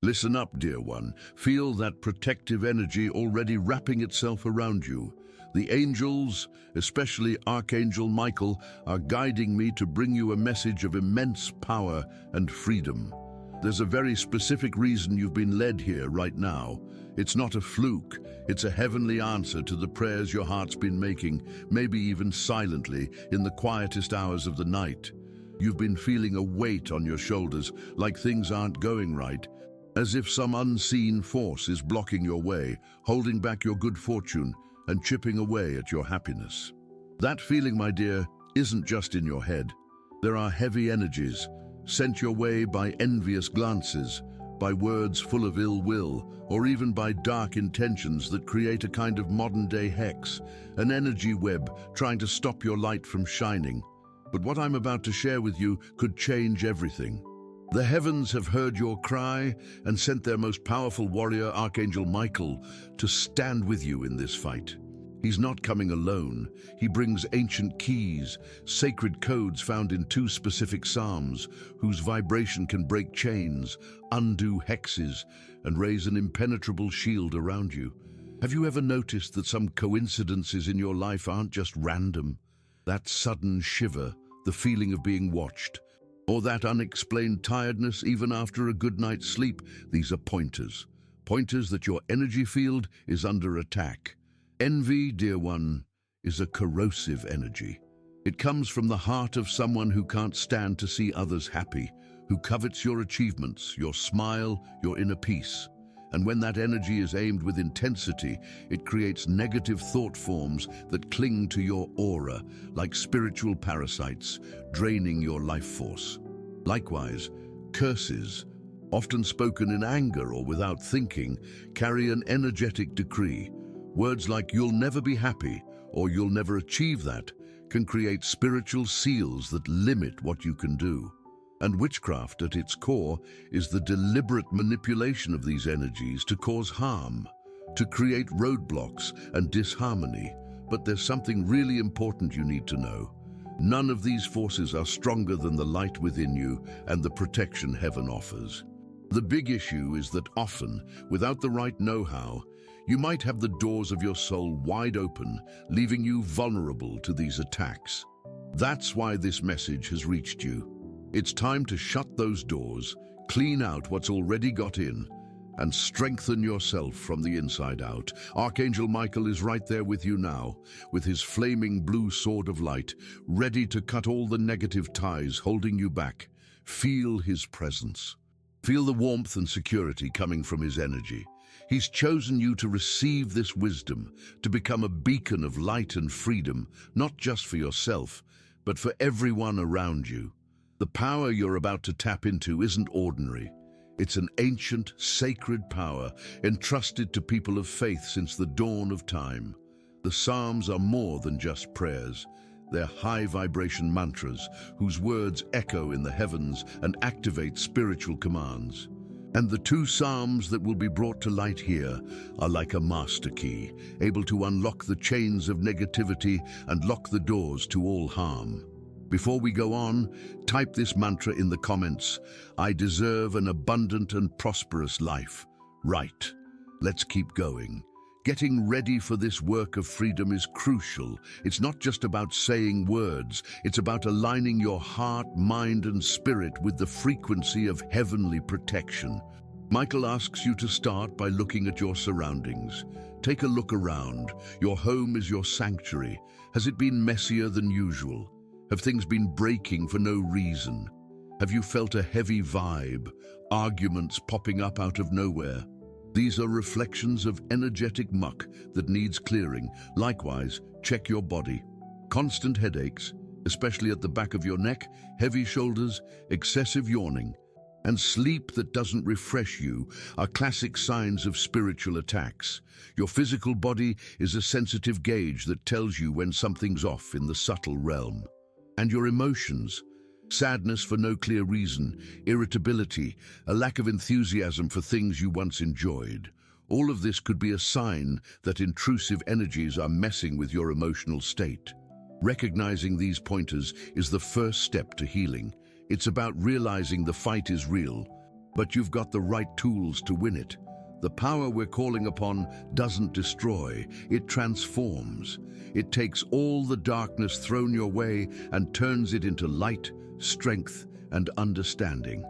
Listen up, dear one. Feel that protective energy already wrapping itself around you. The angels, especially Archangel Michael, are guiding me to bring you a message of immense power and freedom. There's a very specific reason you've been led here right now. It's not a fluke. It's a heavenly answer to the prayers your heart's been making, maybe even silently, in the quietest hours of the night. You've been feeling a weight on your shoulders, like things aren't going right, as if some unseen force is blocking your way, holding back your good fortune and chipping away at your happiness. That feeling, my dear, isn't just in your head. There are heavy energies, sent your way by envious glances, by words full of ill will, or even by dark intentions that create a kind of modern-day hex, an energy web trying to stop your light from shining. But what I'm about to share with you could change everything. The heavens have heard your cry and sent their most powerful warrior, Archangel Michael, to stand with you in this fight. He's not coming alone. He brings ancient keys, sacred codes found in 2 specific psalms, whose vibration can break chains, undo hexes, and raise an impenetrable shield around you. Have you ever noticed that some coincidences in your life aren't just random? That sudden shiver, the feeling of being watched, or that unexplained tiredness even after a good night's sleep, these are pointers. Pointers that your energy field is under attack. Envy, dear one, is a corrosive energy. It comes from the heart of someone who can't stand to see others happy, who covets your achievements, your smile, your inner peace. And when that energy is aimed with intensity, it creates negative thought forms that cling to your aura, like spiritual parasites, draining your life force. Likewise, curses, often spoken in anger or without thinking, carry an energetic decree. Words like "you'll never be happy" or "you'll never achieve that" can create spiritual seals that limit what you can do. And witchcraft, at its core, is the deliberate manipulation of these energies to cause harm, to create roadblocks and disharmony. But there's something really important you need to know. None of these forces are stronger than the light within you and the protection heaven offers. The big issue is that often, without the right know-how, you might have the doors of your soul wide open, leaving you vulnerable to these attacks. That's why this message has reached you. It's time to shut those doors, clean out what's already got in, and strengthen yourself from the inside out. Archangel Michael is right there with you now, with his flaming blue sword of light, ready to cut all the negative ties holding you back. Feel his presence. Feel the warmth and security coming from his energy. He's chosen you to receive this wisdom, to become a beacon of light and freedom, not just for yourself, but for everyone around you. The power you're about to tap into isn't ordinary. It's an ancient, sacred power entrusted to people of faith since the dawn of time. The Psalms are more than just prayers. They're high-vibration mantras whose words echo in the heavens and activate spiritual commands. And the 2 Psalms that will be brought to light here are like a master key, able to unlock the chains of negativity and lock the doors to all harm. Before we go on, type this mantra in the comments: "I deserve an abundant and prosperous life." Right, let's keep going. Getting ready for this work of freedom is crucial. It's not just about saying words, it's about aligning your heart, mind, and spirit with the frequency of heavenly protection. Michael asks you to start by looking at your surroundings. Take a look around. Your home is your sanctuary. Has it been messier than usual? Have things been breaking for no reason? Have you felt a heavy vibe, arguments popping up out of nowhere? These are reflections of energetic muck that needs clearing. Likewise, check your body. Constant headaches, especially at the back of your neck, heavy shoulders, excessive yawning, and sleep that doesn't refresh you are classic signs of spiritual attacks. Your physical body is a sensitive gauge that tells you when something's off in the subtle realm. And your emotions, sadness for no clear reason, irritability, a lack of enthusiasm for things you once enjoyed. All of this could be a sign that intrusive energies are messing with your emotional state. Recognizing these pointers is the first step to healing. It's about realizing the fight is real, but you've got the right tools to win it. The power we're calling upon doesn't destroy, it transforms. It takes all the darkness thrown your way and turns it into light, strength, and understanding.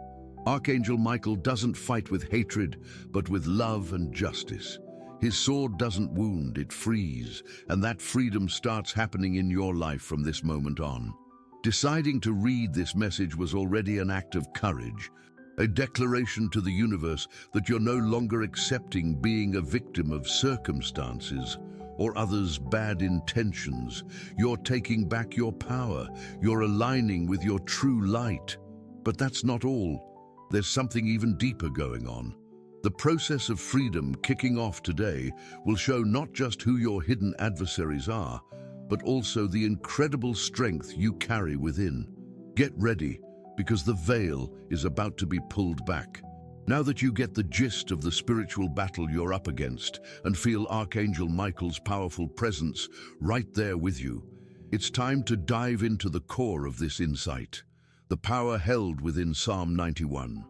Archangel Michael doesn't fight with hatred, but with love and justice. His sword doesn't wound, it frees, and that freedom starts happening in your life from this moment on. Deciding to read this message was already an act of courage, a declaration to the universe that you're no longer accepting being a victim of circumstances or others' bad intentions. You're taking back your power, you're aligning with your true light. But that's not all. There's something even deeper going on. The process of freedom kicking off today will show not just who your hidden adversaries are, but also the incredible strength you carry within. Get ready, because the veil is about to be pulled back. Now that you get the gist of the spiritual battle you're up against and feel Archangel Michael's powerful presence right there with you, it's time to dive into the core of this insight, the power held within Psalm 91.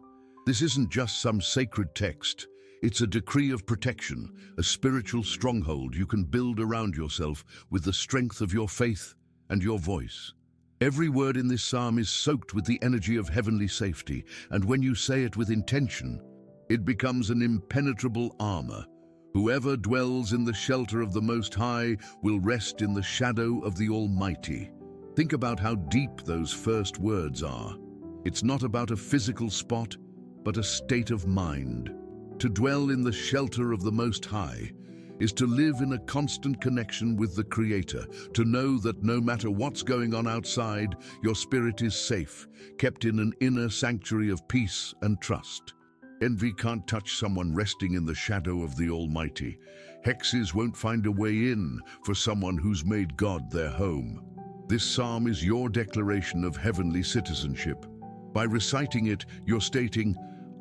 This isn't just some sacred text. It's a decree of protection, a spiritual stronghold you can build around yourself with the strength of your faith and your voice. Every word in this psalm is soaked with the energy of heavenly safety, and when you say it with intention, it becomes an impenetrable armor. Whoever dwells in the shelter of the Most High will rest in the shadow of the Almighty. Think about how deep those first words are. It's not about a physical spot, but a state of mind. To dwell in the shelter of the Most High is to live in a constant connection with the Creator, to know that no matter what's going on outside, your spirit is safe, kept in an inner sanctuary of peace and trust. Envy can't touch someone resting in the shadow of the Almighty. Hexes won't find a way in for someone who's made God their home. This psalm is your declaration of heavenly citizenship. By reciting it, you're stating,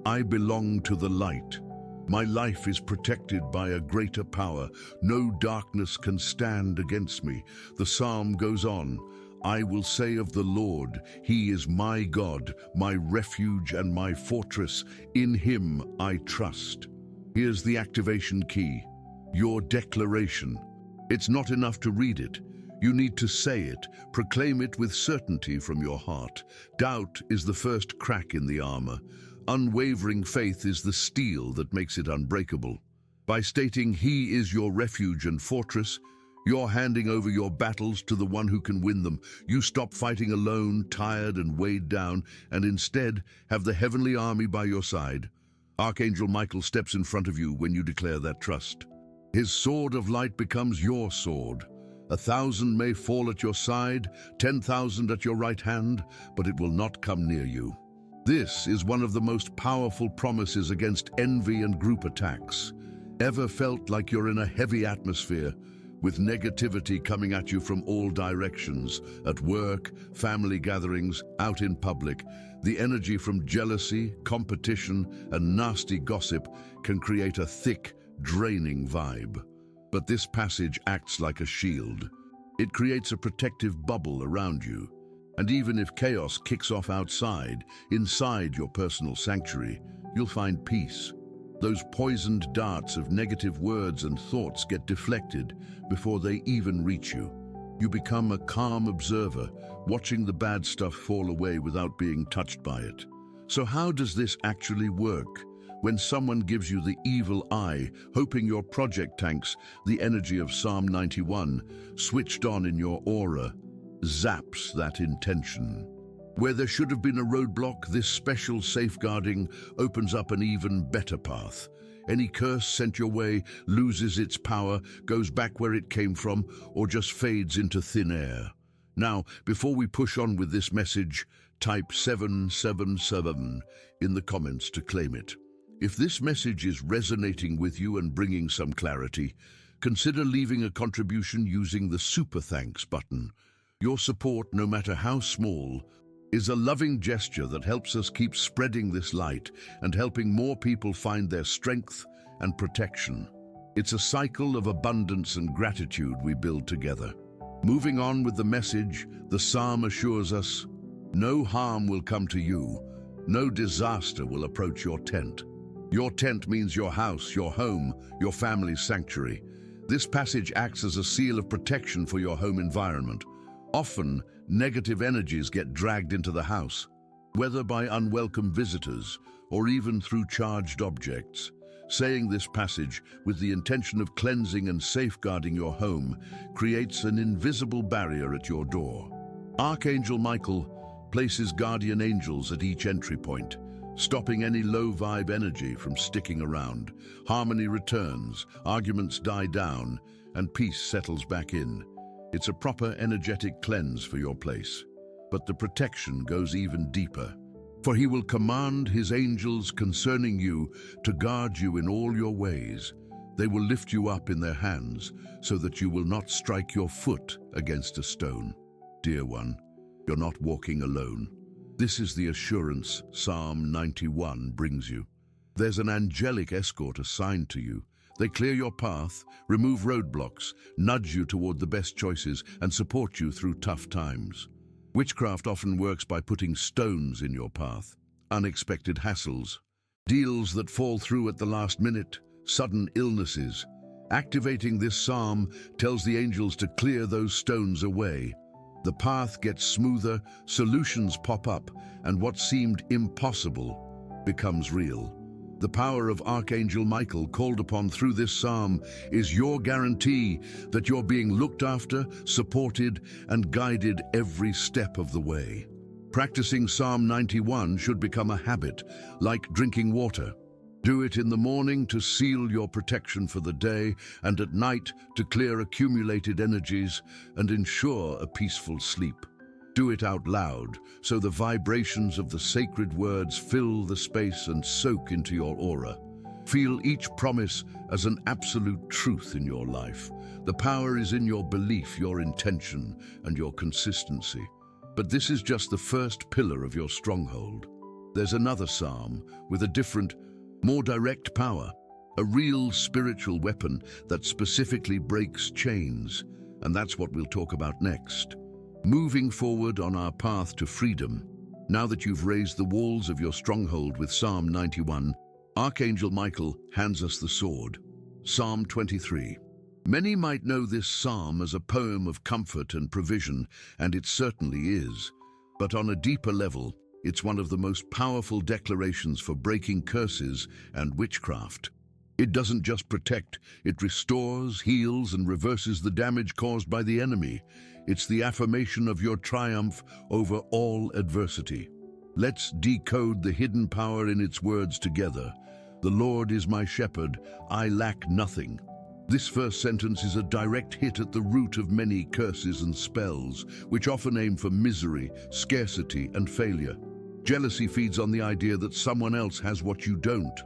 I belong to the light. My life is protected by a greater power. No darkness can stand against me. The psalm goes on, I will say of the Lord, He is my God, my refuge and my fortress. In Him I trust. Here's the activation key, your declaration. It's not enough to read it. You need to say it, proclaim it with certainty from your heart. Doubt is the first crack in the armor. Unwavering faith is the steel that makes it unbreakable. By stating He is your refuge and fortress, you're handing over your battles to the one who can win them. You stop fighting alone, tired and weighed down, and instead have the heavenly army by your side. Archangel Michael steps in front of you when you declare that trust. His sword of light becomes your sword. 1,000 may fall at your side, 10,000 at your right hand, but it will not come near you. This is one of the most powerful promises against envy and group attacks. Ever felt like you're in a heavy atmosphere, with negativity coming at you from all directions, at work, family gatherings, out in public? The energy from jealousy, competition, and nasty gossip can create a thick, draining vibe. But this passage acts like a shield. It creates a protective bubble around you. And even if chaos kicks off outside, inside your personal sanctuary, you'll find peace. Those poisoned darts of negative words and thoughts get deflected before they even reach you. You become a calm observer, watching the bad stuff fall away without being touched by it. So how does this actually work? When someone gives you the evil eye, hoping your project tanks, the energy of Psalm 91, switched on in your aura, zaps that intention. Where there should have been a roadblock, this special safeguarding opens up an even better path. Any curse sent your way loses its power, goes back where it came from, or just fades into thin air. Now, before we push on with this message, type 777 in the comments to claim it. If this message is resonating with you and bringing some clarity, consider leaving a contribution using the Super Thanks button. Your support, no matter how small, is a loving gesture that helps us keep spreading this light and helping more people find their strength and protection. It's a cycle of abundance and gratitude we build together. Moving on with the message, the psalm assures us, no harm will come to you, no disaster will approach your tent. Your tent means your house, your home, your family's sanctuary. This passage acts as a seal of protection for your home environment. Often, negative energies get dragged into the house, whether by unwelcome visitors or even through charged objects. Saying this passage with the intention of cleansing and safeguarding your home creates an invisible barrier at your door. Archangel Michael places guardian angels at each entry point, stopping any low-vibe energy from sticking around. Harmony returns, arguments die down, and peace settles back in. It's a proper energetic cleanse for your place. But the protection goes even deeper. For he will command his angels concerning you to guard you in all your ways. They will lift you up in their hands so that you will not strike your foot against a stone. Dear one, you're not walking alone. This is the assurance Psalm 91 brings you. There's an angelic escort assigned to you. They clear your path, remove roadblocks, nudge you toward the best choices, and support you through tough times. Witchcraft often works by putting stones in your path, unexpected hassles, deals that fall through at the last minute, sudden illnesses. Activating this psalm tells the angels to clear those stones away. The path gets smoother, solutions pop up, and what seemed impossible becomes real. The power of Archangel Michael called upon through this psalm is your guarantee that you're being looked after, supported, and guided every step of the way. Practicing Psalm 91 should become a habit, like drinking water. Do it in the morning to seal your protection for the day, and at night to clear accumulated energies and ensure a peaceful sleep. Do it out loud, so the vibrations of the sacred words fill the space and soak into your aura. Feel each promise as an absolute truth in your life. The power is in your belief, your intention, and your consistency. But this is just the first pillar of your stronghold. There's another psalm with a different, more direct power, a real spiritual weapon that specifically breaks chains, and that's what we'll talk about next. Moving forward on our path to freedom, now that you've raised the walls of your stronghold with Psalm 91, Archangel Michael hands us the sword. Psalm 23. Many might know this psalm as a poem of comfort and provision, and it certainly is. But on a deeper level, it's one of the most powerful declarations for breaking curses and witchcraft. It doesn't just protect, it restores, heals, and reverses the damage caused by the enemy. It's the affirmation of your triumph over all adversity. Let's decode the hidden power in its words together. The Lord is my shepherd, I lack nothing. This first sentence is a direct hit at the root of many curses and spells, which often aim for misery, scarcity, and failure. Jealousy feeds on the idea that someone else has what you don't.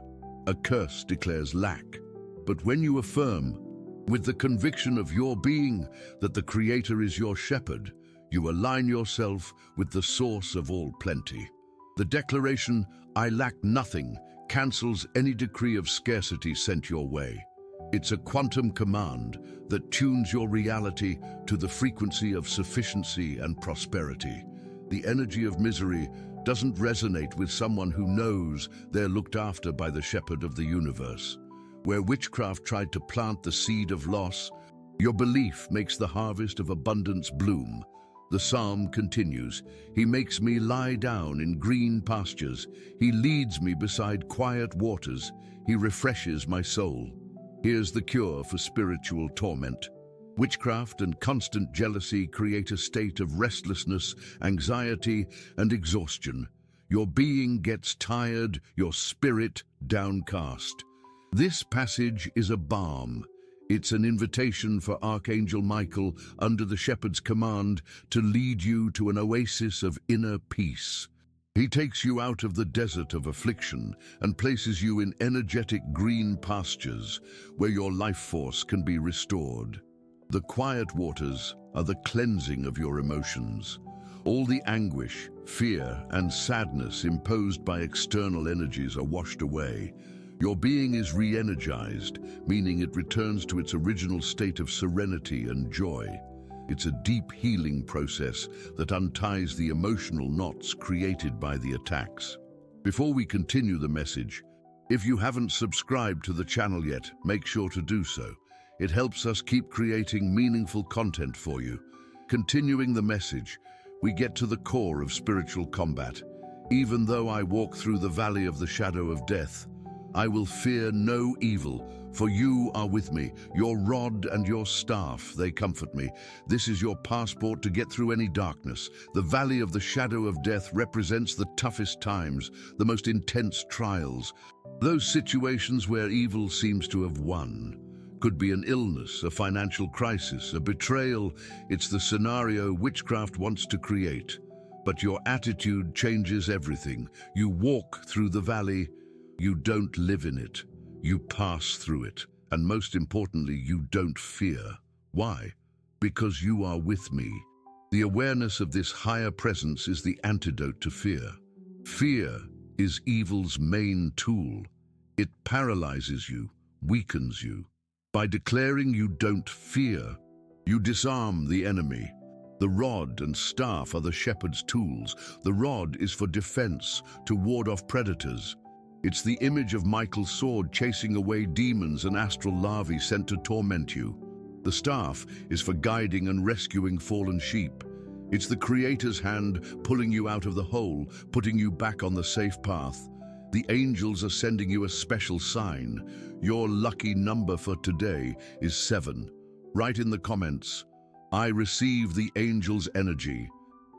A curse declares lack. But when you affirm, with the conviction of your being, that the Creator is your shepherd, you align yourself with the source of all plenty. The declaration, I lack nothing, cancels any decree of scarcity sent your way. It's a quantum command that tunes your reality to the frequency of sufficiency and prosperity. The energy of misery doesn't resonate with someone who knows they're looked after by the shepherd of the universe. Where witchcraft tried to plant the seed of loss, your belief makes the harvest of abundance bloom. The psalm continues, He makes me lie down in green pastures. He leads me beside quiet waters. He refreshes my soul. Here's the cure for spiritual torment. Witchcraft and constant jealousy create a state of restlessness, anxiety, and exhaustion. Your being gets tired, your spirit downcast. This passage is a balm. It's an invitation for Archangel Michael, under the shepherd's command, to lead you to an oasis of inner peace. He takes you out of the desert of affliction and places you in energetic green pastures where your life force can be restored. The quiet waters are the cleansing of your emotions. All the anguish, fear, and sadness imposed by external energies are washed away. Your being is re-energized, meaning it returns to its original state of serenity and joy. It's a deep healing process that unties the emotional knots created by the attacks. Before we continue the message, if you haven't subscribed to the channel yet, make sure to do so. It helps us keep creating meaningful content for you. Continuing the message, we get to the core of spiritual combat. Even though I walk through the valley of the shadow of death, I will fear no evil, for you are with me. Your rod and your staff, they comfort me. This is your passport to get through any darkness. The valley of the shadow of death represents the toughest times, the most intense trials. Those situations where evil seems to have won. Could be an illness, a financial crisis, a betrayal. It's the scenario witchcraft wants to create. But your attitude changes everything. You walk through the valley. You don't live in it. You pass through it. And most importantly, you don't fear. Why? Because you are with me. The awareness of this higher presence is the antidote to fear. Fear is evil's main tool. It paralyzes you, weakens you. By declaring you don't fear, you disarm the enemy. The rod and staff are the shepherd's tools. The rod is for defense, to ward off predators. It's the image of Michael's sword chasing away demons and astral larvae sent to torment you. The staff is for guiding and rescuing fallen sheep. It's the Creator's hand pulling you out of the hole, putting you back on the safe path. The angels are sending you a special sign. Your lucky number for today is 7. Write in the comments, I receive the angel's energy.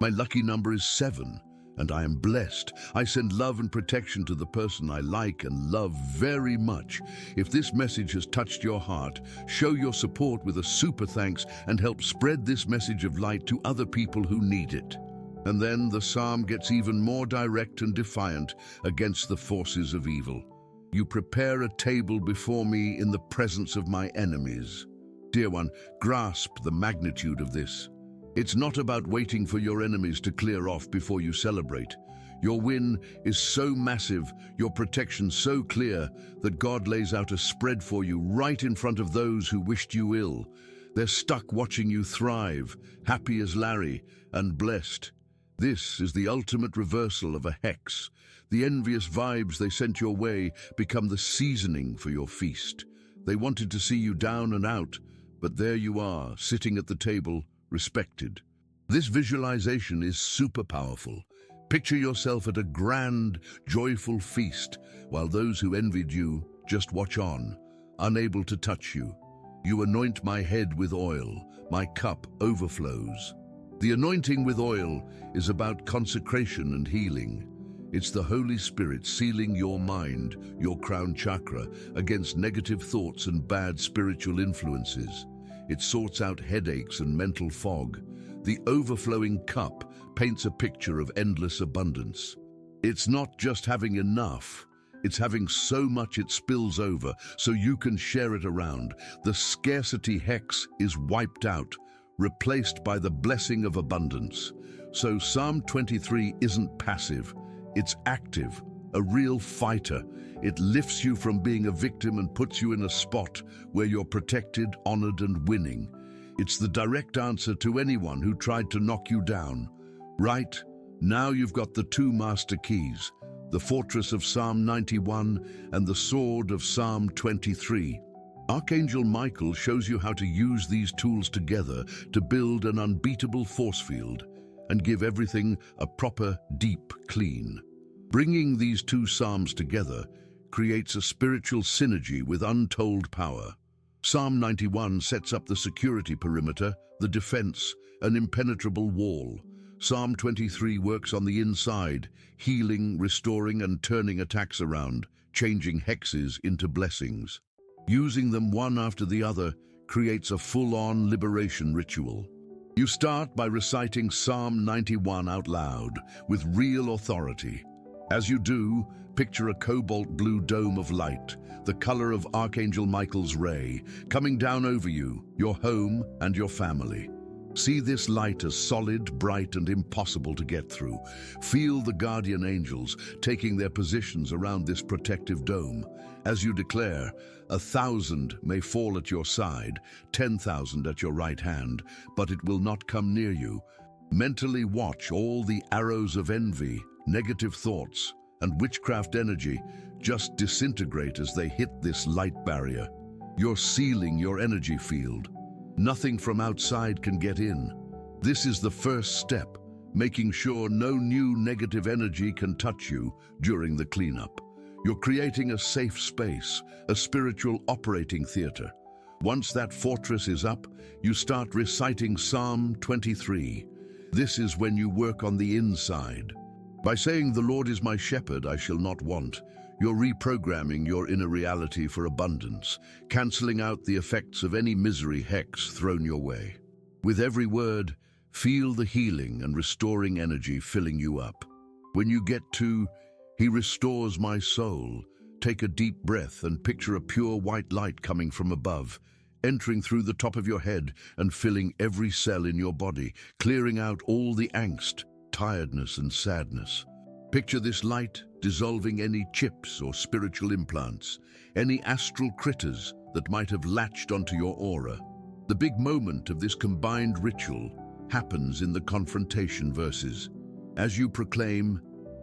My lucky number is 7. And I am blessed. I send love and protection to the person I like and love very much. If this message has touched your heart, show your support with a super thanks and help spread this message of light to other people who need it. And then the psalm gets even more direct and defiant against the forces of evil. You prepare a table before me in the presence of my enemies. Dear one, grasp the magnitude of this. It's not about waiting for your enemies to clear off before you celebrate. Your win is so massive, your protection so clear, that God lays out a spread for you right in front of those who wished you ill. They're stuck watching you thrive, happy as Larry, and blessed. This is the ultimate reversal of a hex. The envious vibes they sent your way become the seasoning for your feast. They wanted to see you down and out, but there you are, sitting at the table, respected. This visualization is super powerful. Picture yourself at a grand, joyful feast, while those who envied you just watch on, unable to touch you. You anoint my head with oil, my cup overflows. The anointing with oil is about consecration and healing. It's the Holy Spirit sealing your mind, your crown chakra, against negative thoughts and bad spiritual influences. It sorts out headaches and mental fog. The overflowing cup paints a picture of endless abundance. It's not just having enough, it's having so much it spills over so you can share it around. The scarcity hex is wiped out, replaced by the blessing of abundance. So Psalm 23 isn't passive, it's active, a real fighter. It lifts you from being a victim and puts you in a spot where you're protected, honored, and winning. It's the direct answer to anyone who tried to knock you down. Right, now you've got the 2 master keys, the fortress of Psalm 91 and the sword of Psalm 23. Archangel Michael shows you how to use these tools together to build an unbeatable force field and give everything a proper, deep clean. Bringing these 2 psalms together creates a spiritual synergy with untold power. Psalm 91 sets up the security perimeter, the defense, an impenetrable wall. Psalm 23 works on the inside, healing, restoring, and turning attacks around, changing hexes into blessings. Using them one after the other creates a full-on liberation ritual. You start by reciting Psalm 91 out loud, with real authority. As you do, picture a cobalt blue dome of light, the color of Archangel Michael's ray, coming down over you, your home, and your family. See this light as solid, bright, and impossible to get through. Feel the guardian angels taking their positions around this protective dome. As you declare, 1,000 may fall at your side, 10,000 at your right hand, but it will not come near you. Mentally watch all the arrows of envy, negative thoughts, and witchcraft energy just disintegrate as they hit this light barrier. You're sealing your energy field. Nothing from outside can get in. This is the first step, making sure no new negative energy can touch you during the cleanup. You're creating a safe space, a spiritual operating theater. Once that fortress is up, you start reciting Psalm 23. This is when you work on the inside. By saying, "The Lord is my shepherd, I shall not want," you're reprogramming your inner reality for abundance, cancelling out the effects of any misery hex thrown your way. With every word, feel the healing and restoring energy filling you up. When you get to, "He restores my soul," take a deep breath and picture a pure white light coming from above, entering through the top of your head and filling every cell in your body, clearing out all the angst, tiredness and sadness. Picture this light dissolving any chips or spiritual implants, any astral critters that might have latched onto your aura. The big moment of this combined ritual happens in the confrontation verses. As you proclaim,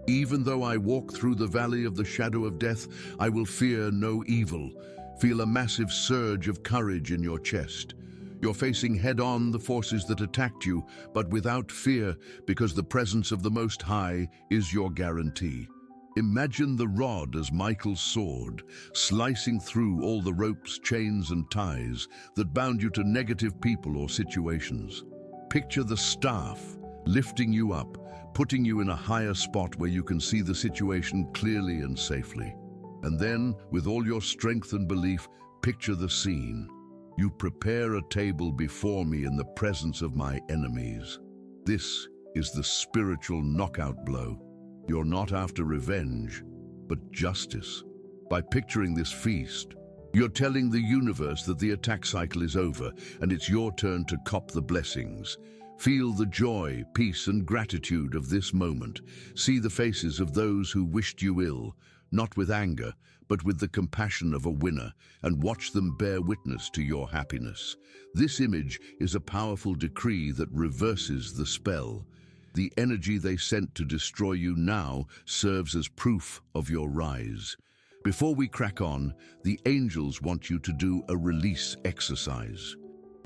"Even though I walk through the valley of the shadow of death, I will fear no evil," feel a massive surge of courage in your chest. You're facing head-on the forces that attacked you, but without fear, because the presence of the Most High is your guarantee. Imagine the rod as Michael's sword, slicing through all the ropes, chains, and ties that bound you to negative people or situations. Picture the staff lifting you up, putting you in a higher spot where you can see the situation clearly and safely. And then, with all your strength and belief, picture the scene. You prepare a table before me in the presence of my enemies. This is the spiritual knockout blow. You're not after revenge, but justice. By picturing this feast, you're telling the universe that the attack cycle is over and it's your turn to cop the blessings. Feel the joy, peace, and gratitude of this moment. See the faces of those who wished you ill, not with anger, but with the compassion of a winner, and watch them bear witness to your happiness. This image is a powerful decree that reverses the spell. The energy they sent to destroy you now serves as proof of your rise. Before we crack on, the angels want you to do a release exercise.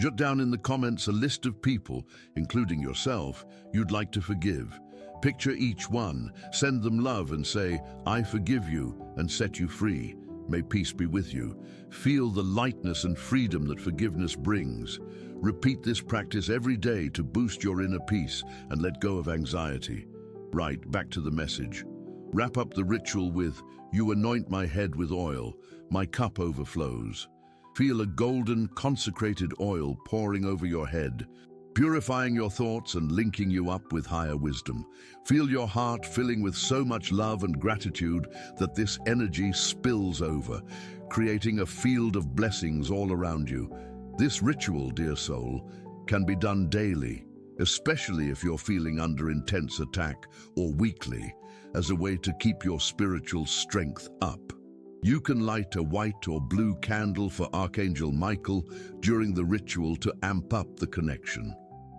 Jot down in the comments a list of people, including yourself, you'd like to forgive. Picture each one, send them love and say, "I forgive you and set you free. May peace be with you." Feel the lightness and freedom that forgiveness brings. Repeat this practice every day to boost your inner peace and let go of anxiety. Right, back to the message. Wrap up the ritual with, "You anoint my head with oil, my cup overflows." Feel a golden, consecrated oil pouring over your head, purifying your thoughts and linking you up with higher wisdom. Feel your heart filling with so much love and gratitude that this energy spills over, creating a field of blessings all around you. This ritual, dear soul, can be done daily, especially if you're feeling under intense attack or weakly, as a way to keep your spiritual strength up. You can light a white or blue candle for Archangel Michael during the ritual to amp up the connection.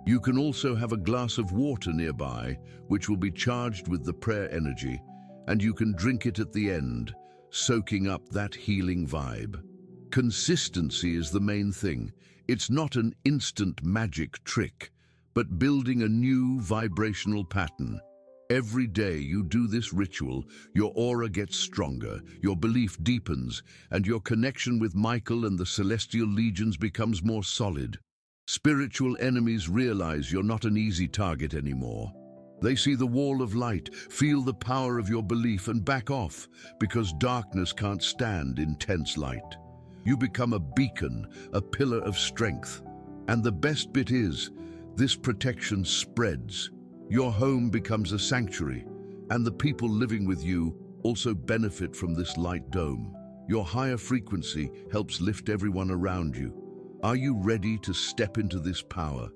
You can also have a glass of water nearby, which will be charged with the prayer energy, and you can drink it at the end, soaking up that healing vibe. Consistency is the main thing. It's not an instant magic trick, but building a new vibrational pattern. Every day you do this ritual, your aura gets stronger, your belief deepens, and your connection with Michael and the celestial legions becomes more solid. Spiritual enemies realize you're not an easy target anymore. They see the wall of light, feel the power of your belief, and back off, because darkness can't stand intense light. You become a beacon, a pillar of strength. And the best bit is, this protection spreads. Your home becomes a sanctuary, and the people living with you also benefit from this light dome. Your higher frequency helps lift everyone around you. Are you ready to step into this power?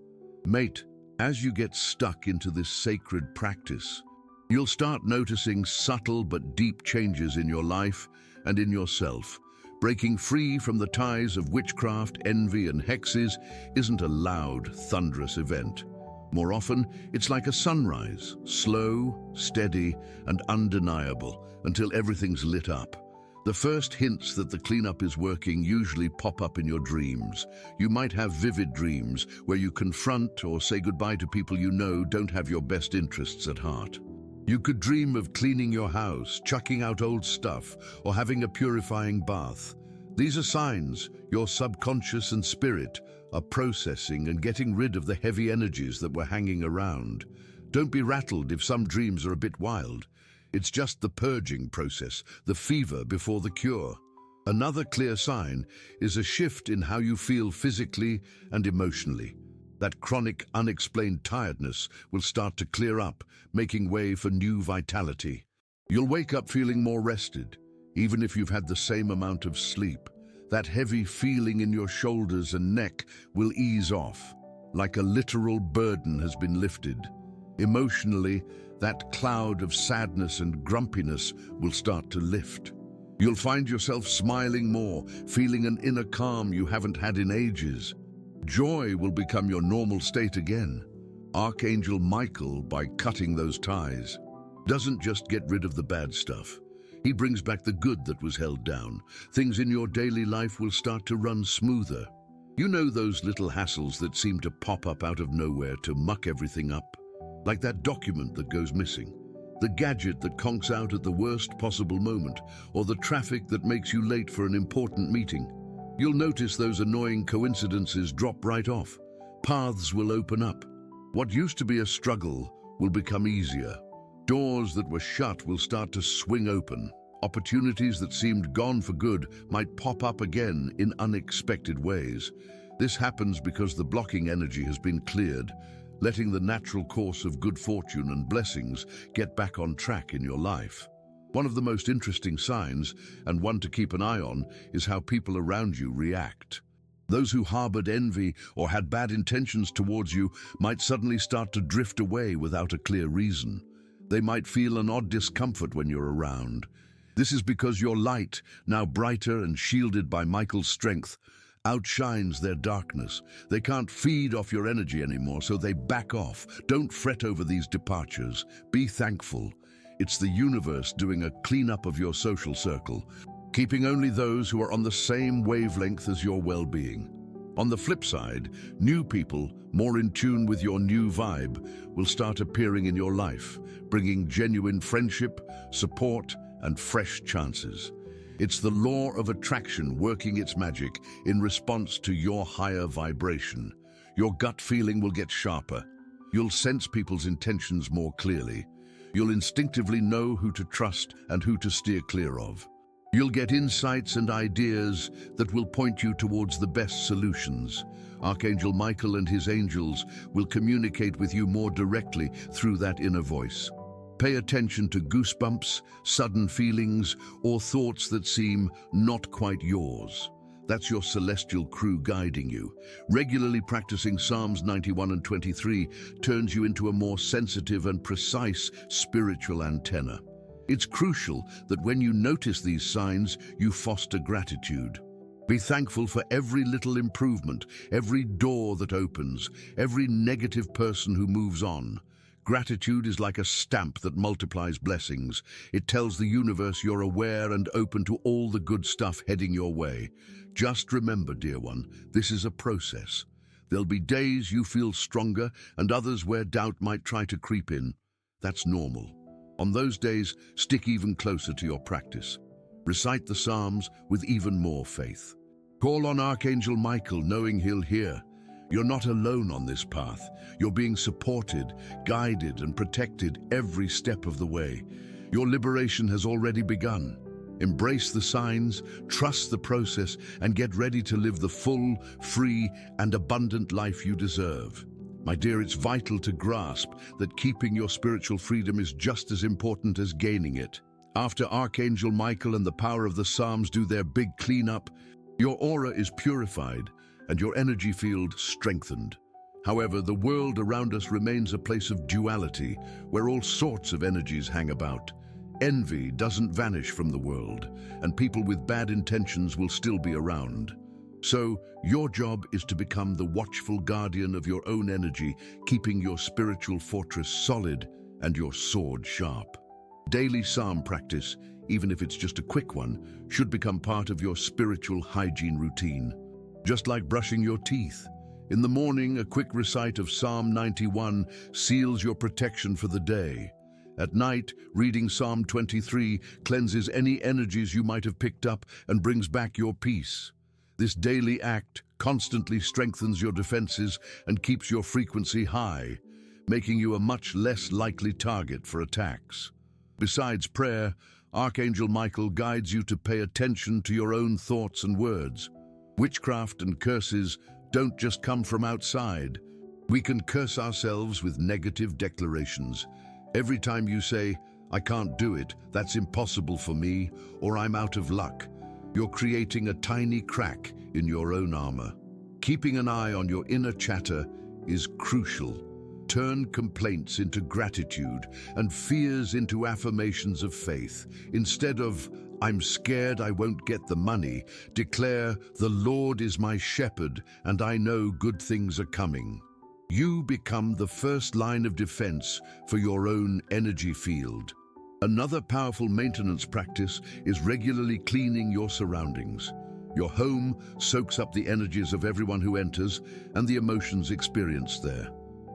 Mate, as you get stuck into this sacred practice, you'll start noticing subtle but deep changes in your life and in yourself. Breaking free from the ties of witchcraft, envy, and hexes isn't a loud, thunderous event. More often, it's like a sunrise, slow, steady, and undeniable until everything's lit up. The first hints that the cleanup is working usually pop up in your dreams. You might have vivid dreams where you confront or say goodbye to people you know don't have your best interests at heart. You could dream of cleaning your house, chucking out old stuff, or having a purifying bath. These are signs your subconscious and spirit are processing and getting rid of the heavy energies that were hanging around. Don't be rattled if some dreams are a bit wild. It's just the purging process, the fever before the cure. Another clear sign is a shift in how you feel physically and emotionally. That chronic, unexplained tiredness will start to clear up, making way for new vitality. You'll wake up feeling more rested, even if you've had the same amount of sleep. That heavy feeling in your shoulders and neck will ease off, like a literal burden has been lifted. Emotionally, that cloud of sadness and grumpiness will start to lift. You'll find yourself smiling more, feeling an inner calm you haven't had in ages. Joy will become your normal state again. Archangel Michael, by cutting those ties, doesn't just get rid of the bad stuff. He brings back the good that was held down. Things in your daily life will start to run smoother. You know those little hassles that seem to pop up out of nowhere to muck everything up? Like that document that goes missing, the gadget that conks out at the worst possible moment, or the traffic that makes you late for an important meeting. You'll notice those annoying coincidences drop right off. Paths will open up. What used to be a struggle will become easier. Doors that were shut will start to swing open. Opportunities that seemed gone for good might pop up again in unexpected ways. This happens because the blocking energy has been cleared, letting the natural course of good fortune and blessings get back on track in your life. One of the most interesting signs, and one to keep an eye on, is how people around you react. Those who harbored envy or had bad intentions towards you might suddenly start to drift away without a clear reason. They might feel an odd discomfort when you're around. This is because your light, now brighter and shielded by Michael's strength, outshines their darkness. They can't feed off your energy anymore, so they back off. Don't fret over these departures. Be thankful. It's the universe doing a cleanup of your social circle, keeping only those who are on the same wavelength as your well-being. On the flip side, new people, more in tune with your new vibe, will start appearing in your life, bringing genuine friendship, support, and fresh chances. It's the law of attraction working its magic in response to your higher vibration. Your gut feeling will get sharper. You'll sense people's intentions more clearly. You'll instinctively know who to trust and who to steer clear of. You'll get insights and ideas that will point you towards the best solutions. Archangel Michael and his angels will communicate with you more directly through that inner voice. Pay attention to goosebumps, sudden feelings, or thoughts that seem not quite yours. That's your celestial crew guiding you. Regularly practicing Psalms 91 and 23 turns you into a more sensitive and precise spiritual antenna. It's crucial that when you notice these signs, you foster gratitude. Be thankful for every little improvement, every door that opens, every negative person who moves on. Gratitude is like a stamp that multiplies blessings. It tells the universe you're aware and open to all the good stuff heading your way. Just remember, dear one, this is a process. There'll be days you feel stronger and others where doubt might try to creep in. That's normal. On those days, stick even closer to your practice. Recite the Psalms with even more faith. Call on Archangel Michael, knowing he'll hear. You're not alone on this path. You're being supported, guided, and protected every step of the way. Your liberation has already begun. Embrace the signs, trust the process, and get ready to live the full, free, and abundant life you deserve. My dear, it's vital to grasp that keeping your spiritual freedom is just as important as gaining it. After Archangel Michael and the power of the Psalms do their big cleanup, your aura is purified and your energy field strengthened. However, the world around us remains a place of duality, where all sorts of energies hang about. Envy doesn't vanish from the world, and people with bad intentions will still be around. So, your job is to become the watchful guardian of your own energy, keeping your spiritual fortress solid and your sword sharp. Daily psalm practice, even if it's just a quick one, should become part of your spiritual hygiene routine. Just like brushing your teeth. In the morning, a quick recite of Psalm 91 seals your protection for the day. At night, reading Psalm 23 cleanses any energies you might have picked up and brings back your peace. This daily act constantly strengthens your defenses and keeps your frequency high, making you a much less likely target for attacks. Besides prayer, Archangel Michael guides you to pay attention to your own thoughts and words. Witchcraft and curses don't just come from outside. We can curse ourselves with negative declarations. Every time you say, "I can't do it, that's impossible for me," or "I'm out of luck," you're creating a tiny crack in your own armor. Keeping an eye on your inner chatter is crucial. Turn complaints into gratitude and fears into affirmations of faith. Instead of, "I'm scared I won't get the money," declare, "The Lord is my shepherd and I know good things are coming." You become the first line of defense for your own energy field. Another powerful maintenance practice is regularly cleaning your surroundings. Your home soaks up the energies of everyone who enters and the emotions experienced there.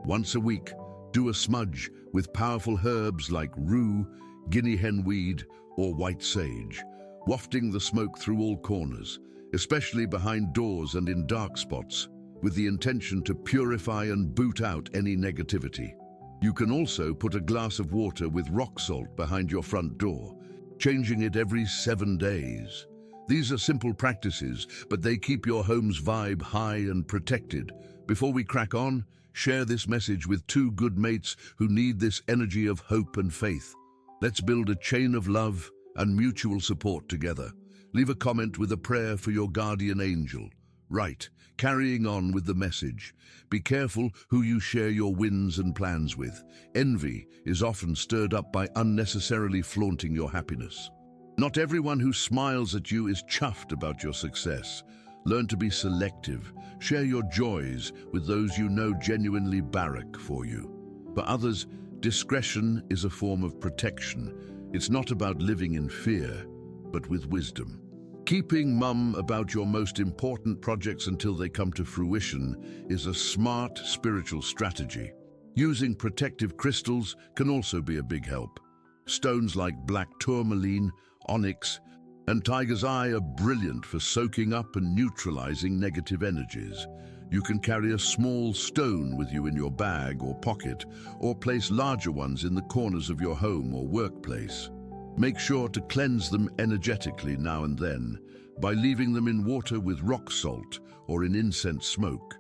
Once a week, do a smudge with powerful herbs like rue, guinea hen weed, or white sage, wafting the smoke through all corners, especially behind doors and in dark spots, with the intention to purify and boot out any negativity. You can also put a glass of water with rock salt behind your front door, changing it every 7 days. These are simple practices, but they keep your home's vibe high and protected. Before we crack on, share this message with 2 good mates who need this energy of hope and faith. Let's build a chain of love and mutual support together. Leave a comment with a prayer for your guardian angel. Right, carrying on with the message. Be careful who you share your wins and plans with. Envy is often stirred up by unnecessarily flaunting your happiness. Not everyone who smiles at you is chuffed about your success. Learn to be selective. Share your joys with those you know genuinely barrack for you. For others, discretion is a form of protection. It's not about living in fear, but with wisdom. Keeping mum about your most important projects until they come to fruition is a smart spiritual strategy. Using protective crystals can also be a big help. Stones like black tourmaline, onyx, and tiger's eye are brilliant for soaking up and neutralizing negative energies. You can carry a small stone with you in your bag or pocket, or place larger ones in the corners of your home or workplace. Make sure to cleanse them energetically now and then by leaving them in water with rock salt or in incense smoke.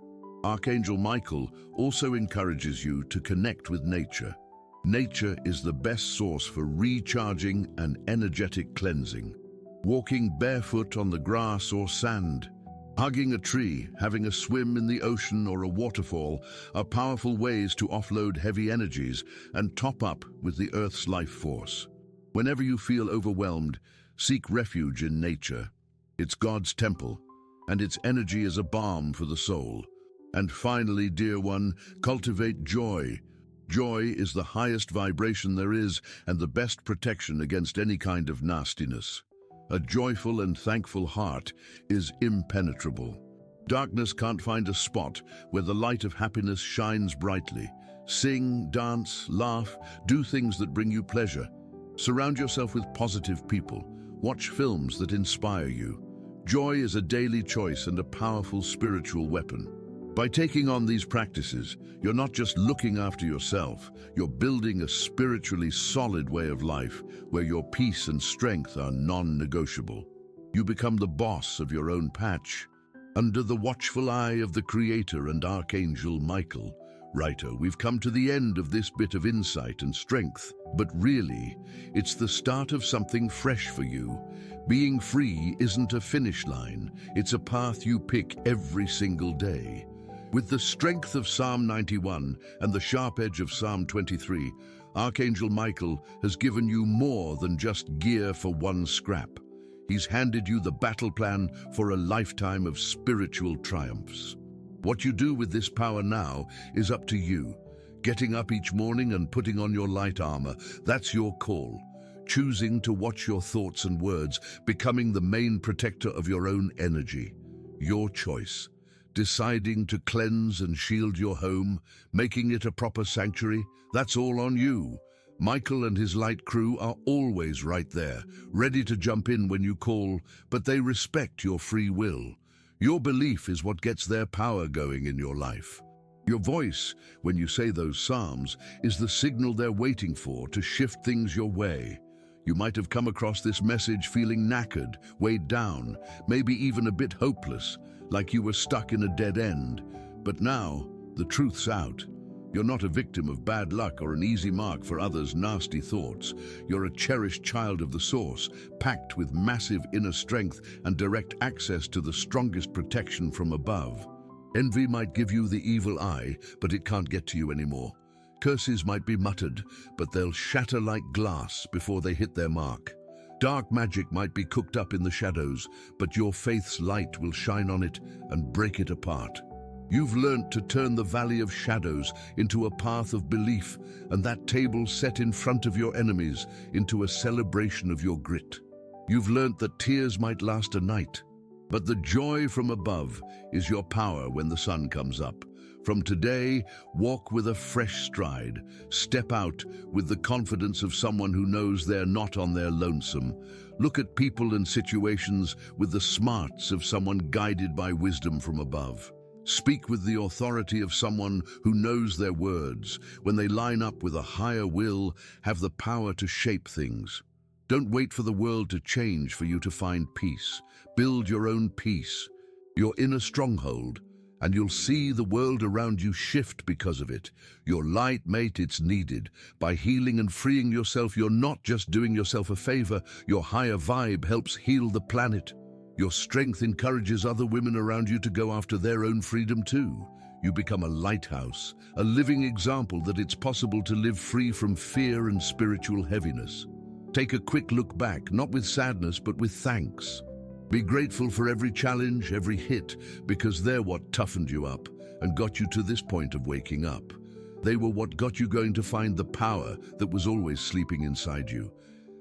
Archangel Michael also encourages you to connect with nature. Nature is the best source for recharging and energetic cleansing. Walking barefoot on the grass or sand, hugging a tree, having a swim in the ocean or a waterfall are powerful ways to offload heavy energies and top up with the Earth's life force. Whenever you feel overwhelmed, seek refuge in nature. It's God's temple, and its energy is a balm for the soul. And finally, dear one, cultivate joy. Joy is the highest vibration there is and the best protection against any kind of nastiness. A joyful and thankful heart is impenetrable. Darkness can't find a spot where the light of happiness shines brightly. Sing, dance, laugh, do things that bring you pleasure. Surround yourself with positive people. Watch films that inspire you. Joy is a daily choice and a powerful spiritual weapon. By taking on these practices, you're not just looking after yourself, you're building a spiritually solid way of life where your peace and strength are non-negotiable. You become the boss of your own patch, under the watchful eye of the Creator and Archangel Michael. Righto, we've come to the end of this bit of insight and strength, but really, it's the start of something fresh for you. Being free isn't a finish line, it's a path you pick every single day. With the strength of Psalm 91 and the sharp edge of Psalm 23, Archangel Michael has given you more than just gear for one scrap. He's handed you the battle plan for a lifetime of spiritual triumphs. What you do with this power now is up to you. Getting up each morning and putting on your light armor, that's your call. Choosing to watch your thoughts and words, becoming the main protector of your own energy. Your choice. Deciding to cleanse and shield your home, making it a proper sanctuary, that's all on you. Michael and his light crew are always right there, ready to jump in when you call, but they respect your free will. Your belief is what gets their power going in your life. Your voice, when you say those psalms, is the signal they're waiting for to shift things your way. You might have come across this message feeling knackered, weighed down, maybe even a bit hopeless, like you were stuck in a dead end. But now, the truth's out. You're not a victim of bad luck or an easy mark for others' nasty thoughts. You're a cherished child of the source, packed with massive inner strength and direct access to the strongest protection from above. Envy might give you the evil eye, but it can't get to you anymore. Curses might be muttered, but they'll shatter like glass before they hit their mark. Dark magic might be cooked up in the shadows, but your faith's light will shine on it and break it apart. You've learnt to turn the valley of shadows into a path of belief, and that table set in front of your enemies into a celebration of your grit. You've learnt that tears might last a night, but the joy from above is your power when the sun comes up. From today, walk with a fresh stride. Step out with the confidence of someone who knows they're not on their lonesome. Look at people and situations with the smarts of someone guided by wisdom from above. Speak with the authority of someone who knows their words. When they line up with a higher will, have the power to shape things. Don't wait for the world to change for you to find peace. Build your own peace, your inner stronghold, and you'll see the world around you shift because of it. Your light, mate, it's needed. By healing and freeing yourself, you're not just doing yourself a favor. Your higher vibe helps heal the planet. Your strength encourages other women around you to go after their own freedom too. You become a lighthouse, a living example that it's possible to live free from fear and spiritual heaviness. Take a quick look back, not with sadness, but with thanks. Be grateful for every challenge, every hit, because they're what toughened you up and got you to this point of waking up. They were what got you going to find the power that was always sleeping inside you.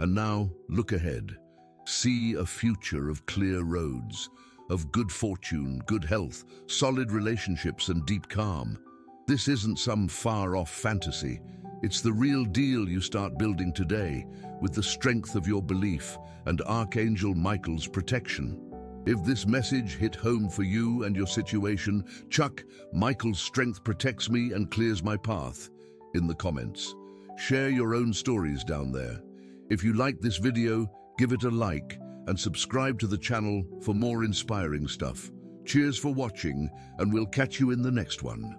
And now, look ahead. See a future of clear roads, of good fortune, good health, solid relationships, and deep calm. This isn't some far-off fantasy. It's the real deal you start building today, with the strength of your belief and Archangel Michael's protection. If this message hit home for you and your situation, chuck "Michael's strength protects me and clears my path" in the comments. Share your own stories down there. If you like this video, give it a like and subscribe to the channel for more inspiring stuff. Cheers for watching, and we'll catch you in the next one.